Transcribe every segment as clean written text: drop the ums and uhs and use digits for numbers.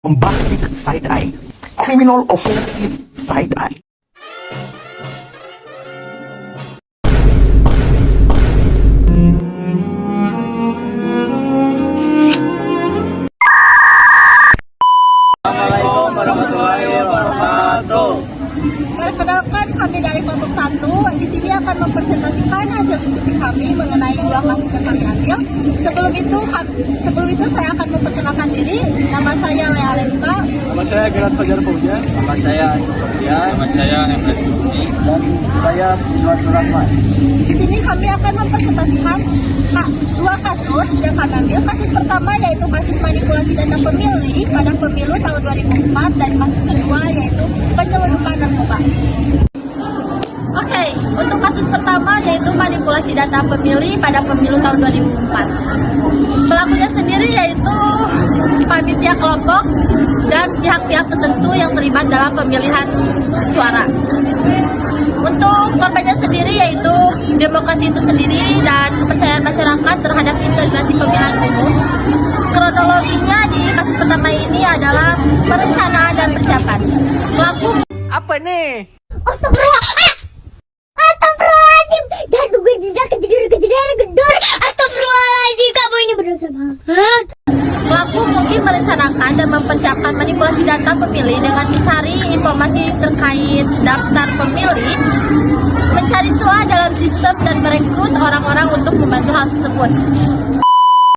Bombastic side eye, criminal offensive side eye. Assalamualaikum warahmatullahi wabarakatuh. Perkenalkan, kami dari kelompok 1 di sini akan mempresentasikan hasil diskusi kami mengenai dua kasus yang kami ambil. Sebelum itu saya akan memperkenalkan diri. Nama saya Lea Lenka. Nama saya Gerard Fajar Fauzian. Nama saya Sofian. Nama saya Emres Bukti. Dan saya Iwan Surahman. Di sini kami akan mempresentasikan dua kasus yang kami ambil. Kasus pertama yaitu kasus manipulasi data pemilih pada pemilu tahun 2004 dan kasus kedua yaitu penyelundupan narkoba. Oke, untuk kasus pertama yaitu manipulasi data pemilih pada pemilu tahun 2004. Pelakunya sendiri yaitu panitia kelompok dan pihak-pihak tertentu yang terlibat dalam pemilihan suara. Untuk korbannya sendiri yaitu demokrasi itu sendiri dan kepercayaan masyarakat terhadap integrasi pemilihan umum. Kronologinya di kasus pertama ini adalah perencanaan dan persiapan. Pelaku Apa nih? Astagfirullahaladzim. Dan gue tidak kejadian gedor. Astagfirullahaladzim, kamu ini berdosa banget. Pelaku mungkin merencanakan dan mempersiapkan manipulasi data pemilih dengan mencari informasi terkait daftar pemilih, mencari celah dalam sistem dan merekrut orang-orang untuk membantu hal tersebut.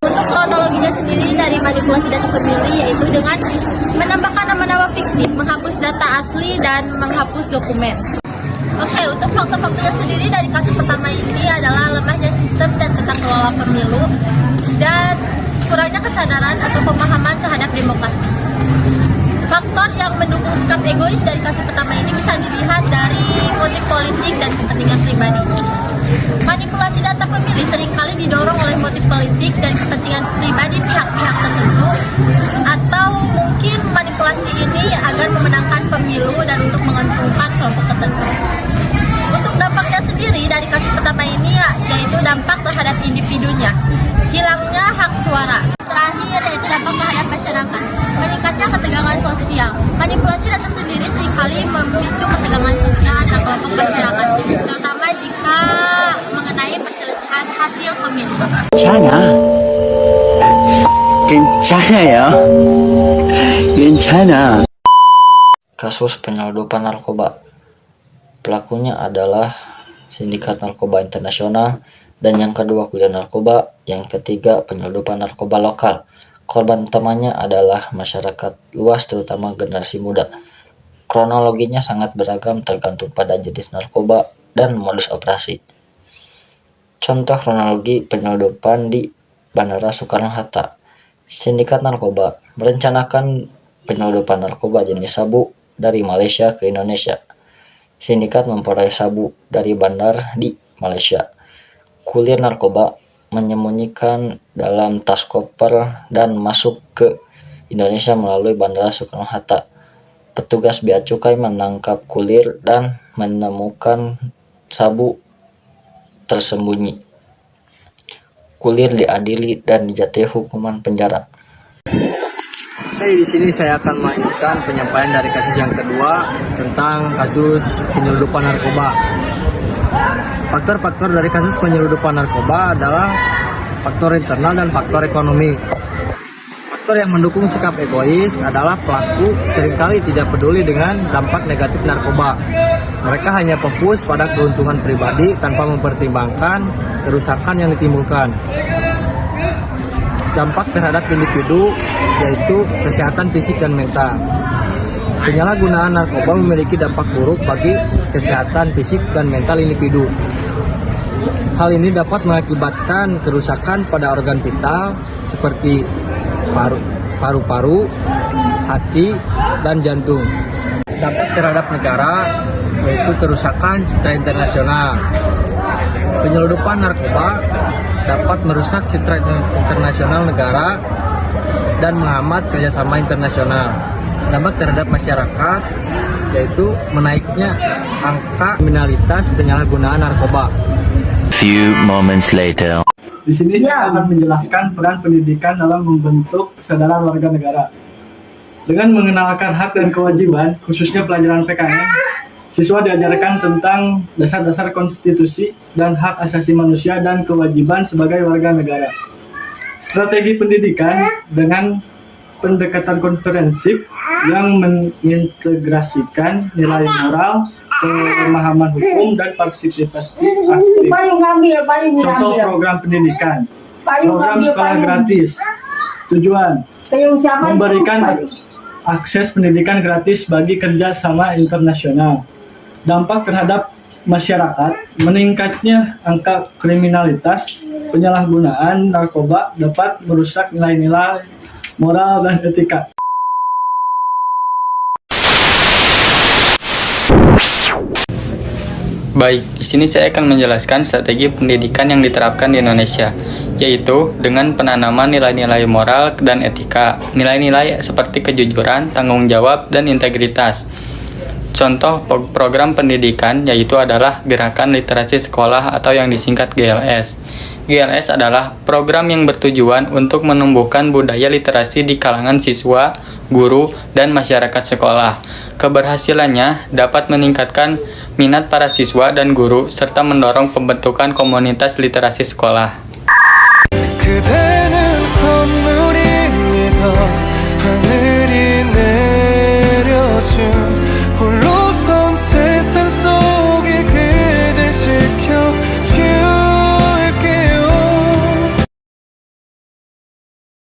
Untuk kronologinya sendiri dari manipulasi data pemilih yaitu dengan menambahkan nama-nama fiktif, menghapus data asli dan menghapus dokumen. Oke, untuk faktor-faktornya sendiri dari kasus pertama ini adalah lemahnya sistem dan tata kelola pemilu dan kurangnya kesadaran atau pemahaman terhadap demokrasi. Faktor yang mendukung sikap egois dari kasus pertama ini bisa dilihat dari motif politik dan kepentingan pribadi. Manipulasi data pemilih seringkali didorong oleh motif politik dan kepentingan pribadi pihak-pihak tertentu, atau mungkin manipulasi ini agar memenangkan pemilu dan untuk menguntungkan kelompok tertentu. Untuk dampaknya sendiri dari kasus pertama ini yaitu dampak terhadap individunya, hilangnya hak suara. Terakhir yaitu dampak terhadap masyarakat, meningkatnya ketegangan sosial. Manipulasi data sendiri seringkali memicu ketegangan sosial antar kelompok masyarakat, terutama jika mengenai perselisihan hasil pemilu. 괜찮아. 괜찮아요. 괜찮아. Kasus penyelundupan narkoba. Pelakunya adalah sindikat narkoba internasional, dan yang kedua kulir narkoba, yang ketiga penyelundupan narkoba lokal. Korban utamanya adalah masyarakat luas, terutama generasi muda. Kronologinya sangat beragam tergantung pada jenis narkoba dan modus operasi. Contoh kronologi penyelundupan di Bandara Soekarno-Hatta. Sindikat narkoba merencanakan penyelundupan narkoba jenis sabu dari Malaysia ke Indonesia. Sindikat memperoleh sabu dari bandar di Malaysia. Kulir narkoba menyembunyikan dalam tas koper dan masuk ke Indonesia melalui Bandara Soekarno-Hatta. Petugas bea cukai menangkap kulir dan menemukan sabu tersembunyi. Kulir diadili dan dijatuhi hukuman penjara. Oke, di sini saya akan melanjutkan penyampaian dari kasus yang kedua tentang kasus penyelundupan narkoba. Faktor-faktor dari kasus penyelundupan narkoba adalah faktor internal dan faktor ekonomi. Faktor yang mendukung sikap egois adalah pelaku seringkali tidak peduli dengan dampak negatif narkoba. Mereka hanya fokus pada keuntungan pribadi tanpa mempertimbangkan kerusakan yang ditimbulkan. Dampak terhadap individu yaitu kesehatan fisik dan mental. Penyalahgunaan narkoba memiliki dampak buruk bagi kesehatan fisik dan mental individu. Hal ini dapat mengakibatkan kerusakan pada organ vital seperti paru-paru, hati, dan jantung. Dampak terhadap negara yaitu kerusakan citra internasional. Penyelundupan narkoba dapat merusak citra internasional negara dan menghambat kerjasama internasional. Dampak terhadap masyarakat yaitu menaiknya angka kriminalitas penyalahgunaan narkoba. Few moments later. Di sini saya akan menjelaskan peran pendidikan dalam membentuk kesadaran warga negara. Dengan mengenalkan hak dan kewajiban, khususnya pelajaran PKN, siswa diajarkan tentang dasar-dasar konstitusi dan hak asasi manusia dan kewajiban sebagai warga negara. Strategi pendidikan dengan pendekatan komprehensif yang mengintegrasikan nilai moral, pemahaman hukum, dan partisipasi aktif. Contoh program pendidikan, program sekolah gratis. Tujuan, memberikan akses pendidikan gratis bagi kerjasama internasional. Dampak terhadap masyarakat, meningkatnya angka kriminalitas, penyalahgunaan narkoba dapat merusak nilai-nilai moral dan etika. Baik, di sini saya akan menjelaskan strategi pendidikan yang diterapkan di Indonesia, yaitu dengan penanaman nilai-nilai moral dan etika, nilai-nilai seperti kejujuran, tanggung jawab, dan integritas. Contoh program pendidikan yaitu adalah Gerakan Literasi Sekolah atau yang disingkat GLS. GLS adalah program yang bertujuan untuk menumbuhkan budaya literasi di kalangan siswa, guru, dan masyarakat sekolah. Keberhasilannya dapat meningkatkan minat para siswa dan guru serta mendorong pembentukan komunitas literasi sekolah. 그대는 선물입니다.